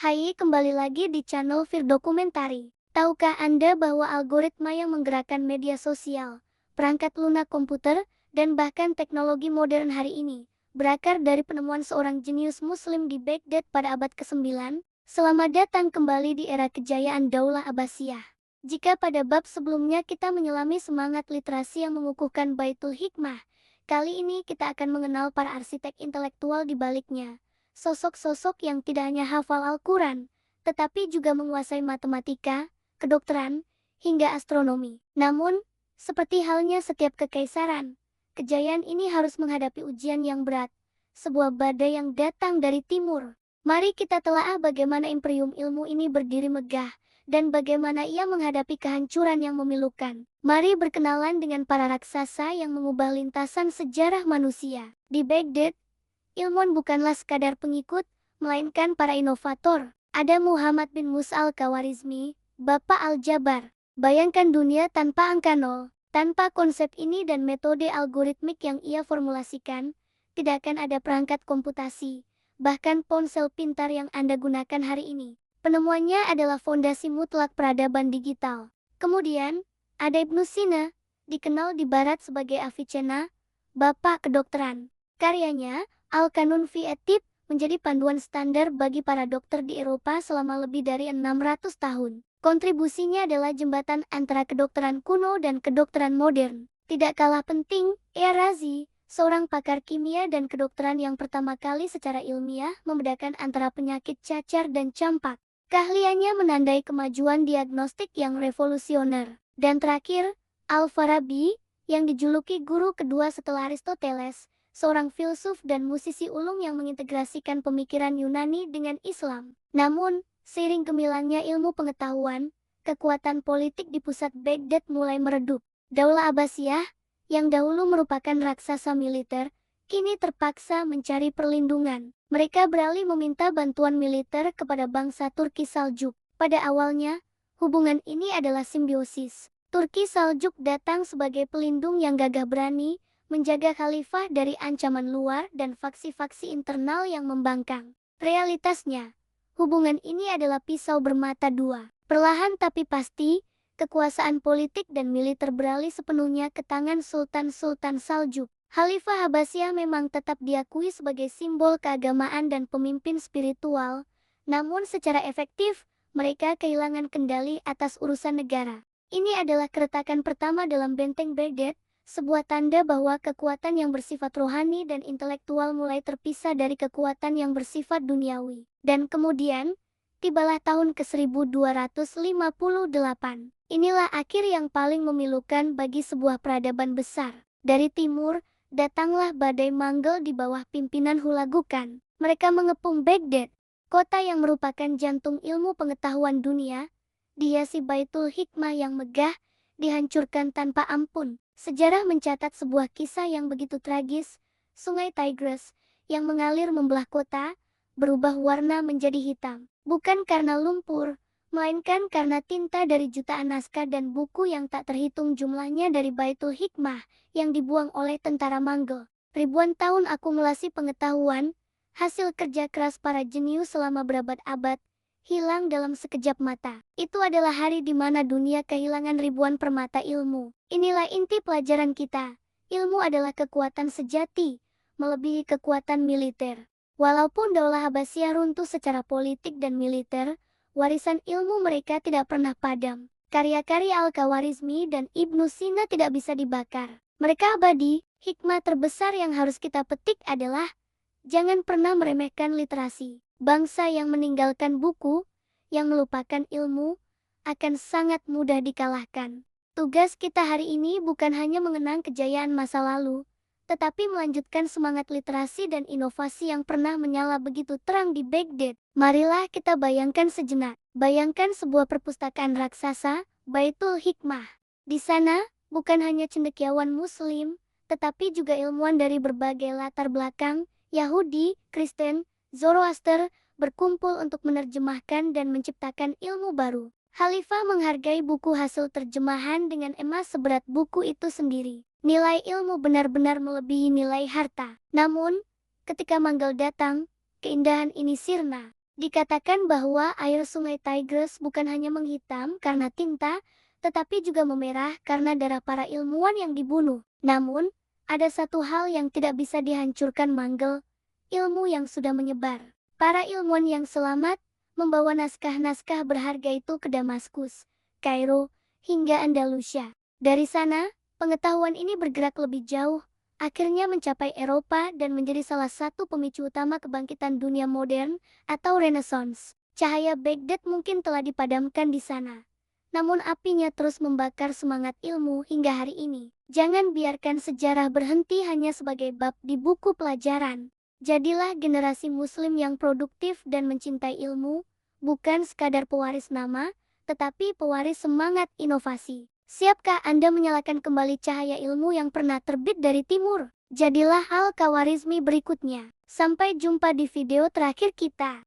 Hai, kembali lagi di channel Fir Dokumentari. Tahukah Anda bahwa algoritma yang menggerakkan media sosial, perangkat lunak komputer, dan bahkan teknologi modern hari ini berakar dari penemuan seorang jenius Muslim di Baghdad pada abad ke-9? Selamat datang kembali di era kejayaan Daulah Abbasiyah. Jika pada bab sebelumnya kita menyelami semangat literasi yang mengukuhkan Baitul Hikmah, kali ini kita akan mengenal para arsitek intelektual di baliknya. Sosok-sosok yang tidak hanya hafal Al-Quran, tetapi juga menguasai matematika, kedokteran, hingga astronomi. Namun, seperti halnya setiap kekaisaran, kejayaan ini harus menghadapi ujian yang berat, sebuah badai yang datang dari timur. Mari kita telaah bagaimana imperium ilmu ini berdiri megah, dan bagaimana ia menghadapi kehancuran yang memilukan. Mari berkenalan dengan para raksasa yang mengubah lintasan sejarah manusia. Di Baghdad, ilmuwan bukanlah sekadar pengikut, melainkan para inovator. Ada Muhammad bin Musa al-Khawarizmi, Bapak Al-Jabar. Bayangkan dunia tanpa angka nol, tanpa konsep ini dan metode algoritmik yang ia formulasikan, tidak akan ada perangkat komputasi, bahkan ponsel pintar yang Anda gunakan hari ini. Penemuannya adalah fondasi mutlak peradaban digital. Kemudian, ada Ibnu Sina, dikenal di Barat sebagai Avicenna, Bapak Kedokteran. Karyanya, Al-Qanun fi at-Tibb, menjadi panduan standar bagi para dokter di Eropa selama lebih dari 600 tahun. Kontribusinya adalah jembatan antara kedokteran kuno dan kedokteran modern. Tidak kalah penting, Razi, seorang pakar kimia dan kedokteran yang pertama kali secara ilmiah membedakan antara penyakit cacar dan campak. Keahliannya menandai kemajuan diagnostik yang revolusioner. Dan terakhir, Al-Farabi, yang dijuluki guru kedua setelah Aristoteles, seorang filsuf dan musisi ulung yang mengintegrasikan pemikiran Yunani dengan Islam. Namun, seiring gemilangnya ilmu pengetahuan, kekuatan politik di pusat Baghdad mulai meredup. Daulah Abbasiyah, yang dahulu merupakan raksasa militer, kini terpaksa mencari perlindungan. Mereka beralih meminta bantuan militer kepada bangsa Turki Saljuk. Pada awalnya, hubungan ini adalah simbiosis. Turki Saljuk datang sebagai pelindung yang gagah berani, menjaga khalifah dari ancaman luar dan faksi-faksi internal yang membangkang. Realitasnya, hubungan ini adalah pisau bermata dua. Perlahan tapi pasti, kekuasaan politik dan militer beralih sepenuhnya ke tangan Sultan-Sultan Saljuk. Khalifah Abbasiyah memang tetap diakui sebagai simbol keagamaan dan pemimpin spiritual, namun secara efektif, mereka kehilangan kendali atas urusan negara. Ini adalah keretakan pertama dalam benteng Baghdad, sebuah tanda bahwa kekuatan yang bersifat rohani dan intelektual mulai terpisah dari kekuatan yang bersifat duniawi. Dan kemudian, tibalah tahun ke-1258. Inilah akhir yang paling memilukan bagi sebuah peradaban besar. Dari timur, datanglah badai manggel di bawah pimpinan Hulagukan. Mereka mengepung Baghdad, kota yang merupakan jantung ilmu pengetahuan dunia, dihiasi Baitul Hikmah yang megah, dihancurkan tanpa ampun. Sejarah mencatat sebuah kisah yang begitu tragis. Sungai Tigris, yang mengalir membelah kota, berubah warna menjadi hitam. Bukan karena lumpur, melainkan karena tinta dari jutaan naskah dan buku yang tak terhitung jumlahnya dari Baitul Hikmah, yang dibuang oleh tentara Manggel. Ribuan tahun akumulasi pengetahuan, hasil kerja keras para jenius selama berabad-abad, hilang dalam sekejap mata. Itu adalah hari di mana dunia kehilangan ribuan permata ilmu. Inilah inti pelajaran kita. Ilmu adalah kekuatan sejati, melebihi kekuatan militer. Walaupun Daulah Abbasiyah runtuh secara politik dan militer, warisan ilmu mereka tidak pernah padam. Karya-karya Al-Khawarizmi dan Ibnu Sina tidak bisa dibakar. Mereka abadi. Hikmah terbesar yang harus kita petik adalah, jangan pernah meremehkan literasi. Bangsa yang meninggalkan buku, yang melupakan ilmu, akan sangat mudah dikalahkan. Tugas kita hari ini bukan hanya mengenang kejayaan masa lalu, tetapi melanjutkan semangat literasi dan inovasi yang pernah menyala begitu terang di Baghdad. Marilah kita bayangkan sejenak. Bayangkan sebuah perpustakaan raksasa, Baitul Hikmah. Di sana, bukan hanya cendekiawan Muslim, tetapi juga ilmuwan dari berbagai latar belakang, Yahudi, Kristen, Zoroaster, berkumpul untuk menerjemahkan dan menciptakan ilmu baru. Khalifah menghargai buku hasil terjemahan dengan emas seberat buku itu sendiri. Nilai ilmu benar-benar melebihi nilai harta. Namun, ketika Manggel datang, keindahan ini sirna. Dikatakan bahwa air sungai Tigris bukan hanya menghitam karena tinta, tetapi juga memerah karena darah para ilmuwan yang dibunuh. Namun, ada satu hal yang tidak bisa dihancurkan manggel, ilmu yang sudah menyebar. Para ilmuwan yang selamat membawa naskah-naskah berharga itu ke Damaskus, Kairo, hingga Andalusia. Dari sana, pengetahuan ini bergerak lebih jauh, akhirnya mencapai Eropa dan menjadi salah satu pemicu utama kebangkitan dunia modern atau Renaissance. Cahaya Baghdad mungkin telah dipadamkan di sana, namun apinya terus membakar semangat ilmu hingga hari ini. Jangan biarkan sejarah berhenti hanya sebagai bab di buku pelajaran. Jadilah generasi muslim yang produktif dan mencintai ilmu, bukan sekadar pewaris nama, tetapi pewaris semangat inovasi. Siapkah Anda menyalakan kembali cahaya ilmu yang pernah terbit dari timur? Jadilah Al-Khawarizmi berikutnya. Sampai jumpa di video terakhir kita.